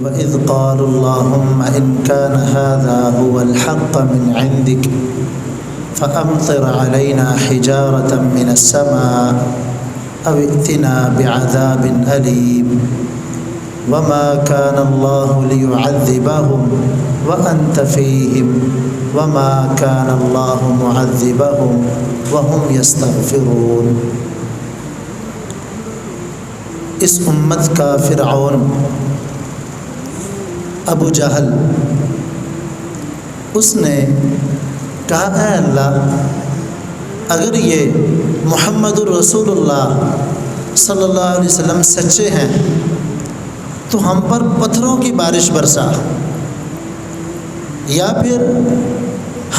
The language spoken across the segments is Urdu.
وَإِذْ قَالُوا اللَّهُمَّ إِنْ كَانَ هَذَا هُوَ الْحَقَّ مِنْ عِنْدِكَ فَأَمْطِرْ عَلَيْنَا حِجَارَةً مِنَ السَّمَاءِ أَوْ ائْتِنَا بِعَذَابٍ أَلِيمٍ وَمَا كَانَ اللَّهُ لِيُعَذِّبَهُمْ وَأَنْتَ فِيهِمْ وَمَا كَانَ اللَّهُ مُعَذِّبَهُمْ وَهُمْ يَسْتَغْفِرُونَ۔ اس امت کا فرعون ابو جہل، اس نے کہا اے اللہ، اگر یہ محمد الرسول اللہ صلی اللہ علیہ وسلم سچے ہیں تو ہم پر پتھروں کی بارش برسا، یا پھر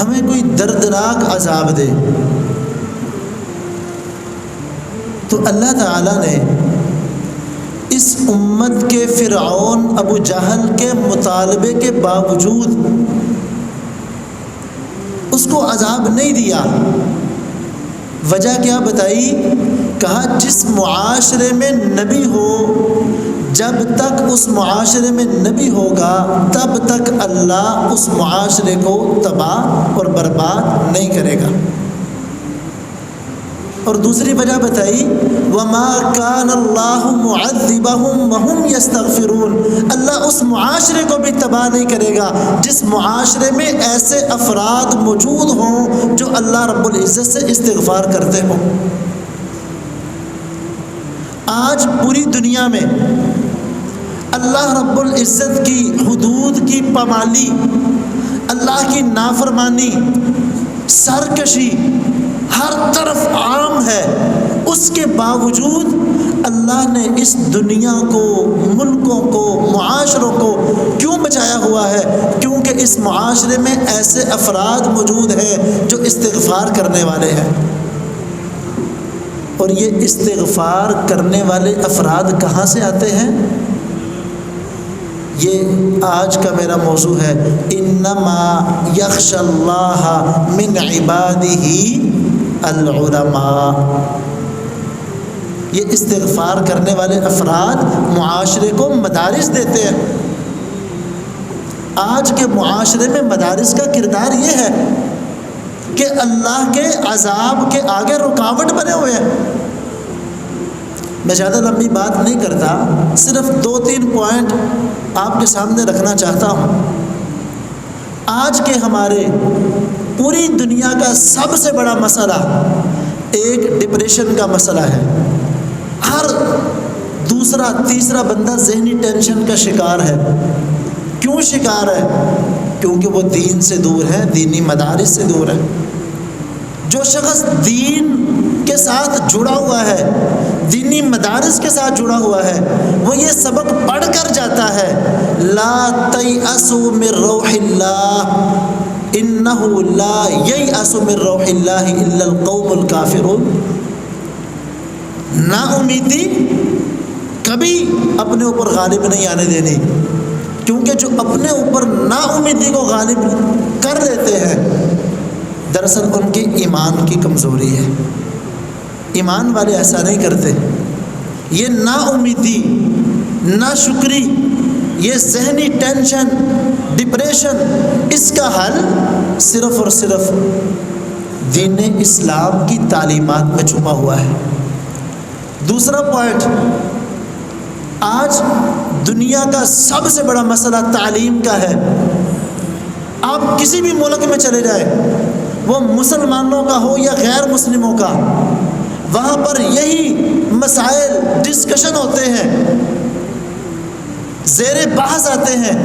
ہمیں کوئی دردناک عذاب دے۔ تو اللہ تعالیٰ نے اس امت کے فرعون ابو جہل کے مطالبے کے باوجود اس کو عذاب نہیں دیا۔ وجہ کیا بتائی؟ کہا جس معاشرے میں نبی ہو، جب تک اس معاشرے میں نبی ہوگا تب تک اللہ اس معاشرے کو تباہ اور برباد نہیں کرے گا۔ اور دوسری وجہ بتائی وَمَا كَانَ اللَّهُ مُعَذِّبَهُمْ وَهُمْ يَسْتَغْفِرُونَ، اللہ اس معاشرے کو بھی تباہ نہیں کرے گا جس معاشرے میں ایسے افراد موجود ہوں جو اللہ رب العزت سے استغفار کرتے ہوں۔ آج پوری دنیا میں اللہ رب العزت کی حدود کی پامالی، اللہ کی نافرمانی، سرکشی ہر طرف عام ہے، اس کے باوجود اللہ نے اس دنیا کو، ملکوں کو، معاشروں کو کیوں بچایا ہوا ہے؟ کیونکہ اس معاشرے میں ایسے افراد موجود ہیں جو استغفار کرنے والے ہیں۔ اور یہ استغفار کرنے والے افراد کہاں سے آتے ہیں؟ یہ آج کا میرا موضوع ہے، انما یخشی اللہ من عبادہ العلماء۔ یہ استغفار کرنے والے افراد معاشرے کو مدارس دیتے ہیں۔ آج کے معاشرے میں مدارس کا کردار یہ ہے کہ اللہ کے عذاب کے آگے رکاوٹ بنے ہوئے ہیں۔ میں زیادہ لمبی بات نہیں کرتا، صرف 2-3 پوائنٹ آپ کے سامنے رکھنا چاہتا ہوں۔ آج کے ہمارے پوری دنیا کا سب سے بڑا مسئلہ ایک ڈپریشن کا مسئلہ ہے۔ ہر دوسرا تیسرا بندہ ذہنی ٹینشن کا شکار ہے۔ کیوں شکار ہے؟ کیونکہ وہ دین سے دور ہے، دینی مدارس سے دور ہے۔ جو شخص دین کے ساتھ جڑا ہوا ہے، دینی مدارس کے ساتھ جڑا ہوا ہے، وہ یہ سبق پڑھ کر جاتا ہے، لا تیأسوا من روح اللہ انہ لا ییأس من روح اللہ الا القوم الکافرون۔ نا امیدی کبھی اپنے اوپر غالب نہیں آنے دینی، کیونکہ جو اپنے اوپر نا امیدی کو غالب کر لیتے ہیں دراصل ان کے ایمان کی کمزوری ہے۔ ایمان والے ایسا نہیں کرتے۔ یہ نا امیدی، نا شکری، یہ ذہنی ٹینشن، ڈپریشن، اس کا حل صرف اور صرف دین اسلام کی تعلیمات میں چھپا ہوا ہے۔ دوسرا پوائنٹ، آج دنیا کا سب سے بڑا مسئلہ تعلیم کا ہے۔ آپ کسی بھی ملک میں چلے جائیں، وہ مسلمانوں کا ہو یا غیر مسلموں کا، وہاں پر یہی مسائل ڈسکشن ہوتے ہیں، زیر بحث آتے ہیں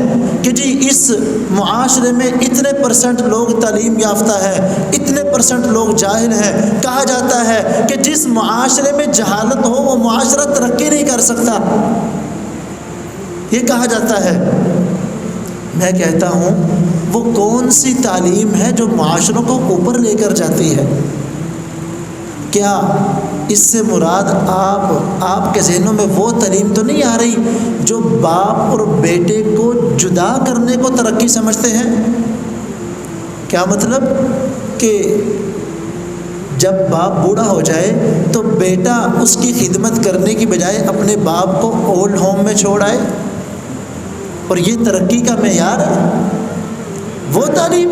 کہ جی اس معاشرے میں اتنے % لوگ تعلیم یافتہ ہیں، اتنے % لوگ جاہل ہیں۔ کہا جاتا ہے کہ جس معاشرے میں جہالت ہو وہ معاشرہ ترقی نہیں کر سکتا، یہ کہا جاتا ہے۔ میں کہتا ہوں وہ کون سی تعلیم ہے جو معاشروں کو اوپر لے کر جاتی ہے؟ کیا اس سے مراد آپ کے ذہنوں میں وہ تعلیم تو نہیں آ رہی جو باپ اور بیٹے کو جدا کرنے کو ترقی سمجھتے ہیں؟ کیا مطلب کہ جب باپ بوڑھا ہو جائے تو بیٹا اس کی خدمت کرنے کی بجائے اپنے باپ کو اولڈ ہوم میں چھوڑ آئے؟ اور یہ ترقی کا معیار ہے؟ وہ تعلیم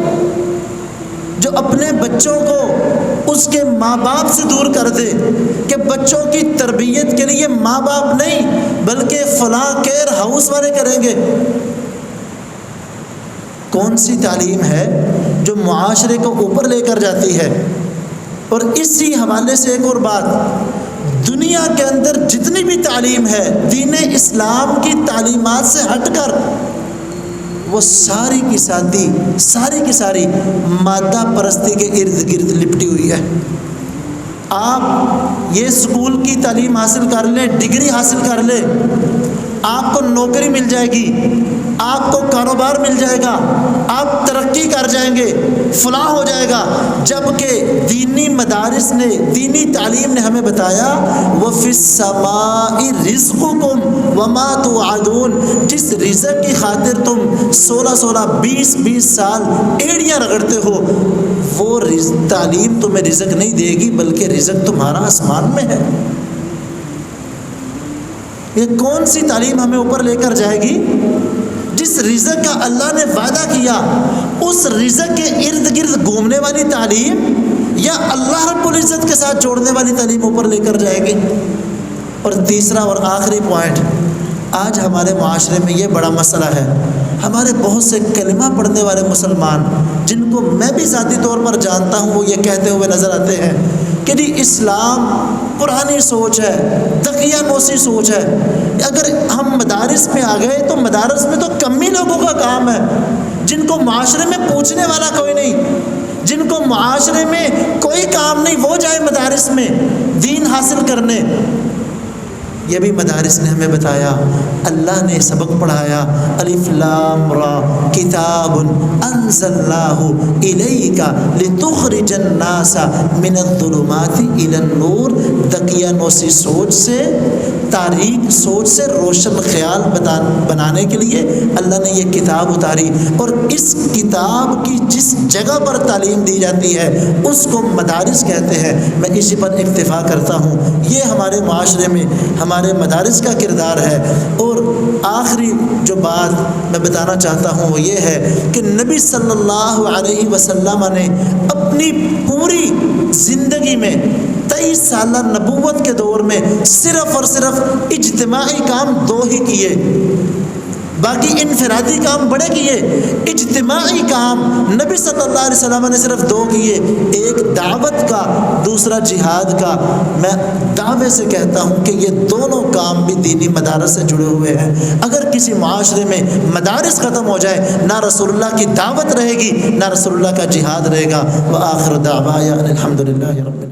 جو اپنے بچوں کو اس کے ماں باپ سے دور کر دے کہ بچوں کی تربیت کے لیے ماں باپ نہیں بلکہ فلاں کیئر ہاؤس والے کریں گے۔ کون سی تعلیم ہے جو معاشرے کو اوپر لے کر جاتی ہے؟ اور اسی حوالے سے ایک اور بات، دنیا کے اندر جتنی بھی تعلیم ہے دین اسلام کی تعلیمات سے ہٹ کر وہ ساری کی ساری مادہ پرستی کے ارد گرد لپٹی ہوئی ہے۔ آپ یہ اسکول کی تعلیم حاصل کر لیں، ڈگری حاصل کر لیں، آپ کو نوکری مل جائے گی، آپ کو کاروبار مل جائے گا، آپ ترقی کر جائیں گے، فلاح ہو جائے گا، جبکہ دینی مدارس نے، دینی تعلیم نے ہمیں بتایا وَفِي السَّمَاءِ رِزْقُكُمْ وَمَا تُوعَدُونَ، جس رزق کی خاطر تم 16 20 سال ایڑیاں رگڑتے ہو، وہ تعلیم تمہیں رزق نہیں دے گی بلکہ رزق تمہارا آسمان میں ہے۔ یہ کون سی تعلیم ہمیں اوپر لے کر جائے گی؟ جس رزق کا اللہ نے وعدہ کیا اس رزق کے ارد گرد گھومنے والی تعلیم، یا اللہ رب العزت کے ساتھ جوڑنے والی تعلیم اوپر لے کر جائے گی؟ اور تیسرا اور آخری پوائنٹ، آج ہمارے معاشرے میں یہ بڑا مسئلہ ہے، ہمارے بہت سے کلمہ پڑھنے والے مسلمان جن کو میں بھی ذاتی طور پر جانتا ہوں، وہ یہ کہتے ہوئے نظر آتے ہیں کہ جی اسلام پرانی سوچ ہے، تقیہ نوسی سوچ ہے، اگر ہم مدارس میں آ گئے تو مدارس میں تو کم ہی لوگوں کا کام ہے، جن کو معاشرے میں پوچھنے والا کوئی نہیں، جن کو معاشرے میں کوئی کام نہیں، وہ جائے مدارس میں دین حاصل کرنے۔ یہ بھی مدارس نے ہمیں بتایا، اللہ نے سبق پڑھایا، الف لام را کتاب انزلناہ الیک لتخرج الناس من الظلمات الی النور۔ تقیہ نوسی سوچ سے، تاریک سوچ سے روشن خیال بنانے کے لیے اللہ نے یہ کتاب اتاری، اور اس کتاب کی جس جگہ پر تعلیم دی جاتی ہے اس کو مدارس کہتے ہیں۔ میں اسی پر اکتفا کرتا ہوں، یہ ہمارے معاشرے میں ہمارے مدارس کا کردار ہے۔ اور آخری جو بات میں بتانا چاہتا ہوں وہ یہ ہے کہ نبی صلی اللہ علیہ وسلم نے اپنی پوری زندگی میں 23 سالہ نبوت کے دور میں صرف اور صرف اجتماعی کام 2 ہی کیے، باقی انفرادی کام بڑے کیے، اجتماعی کام نبی صلی اللہ علیہ وسلم نے صرف 2 کیے، ایک دعوت کا، دوسرا جہاد کا۔ میں دعوے سے کہتا ہوں کہ یہ دونوں کام بھی دینی مدارس سے جڑے ہوئے ہیں۔ اگر کسی معاشرے میں مدارس ختم ہو جائے، نہ رسول اللہ کی دعوت رہے گی، نہ رسول اللہ کا جہاد رہے گا۔ وآخر دعوانا الحمدللہ رب العالمین۔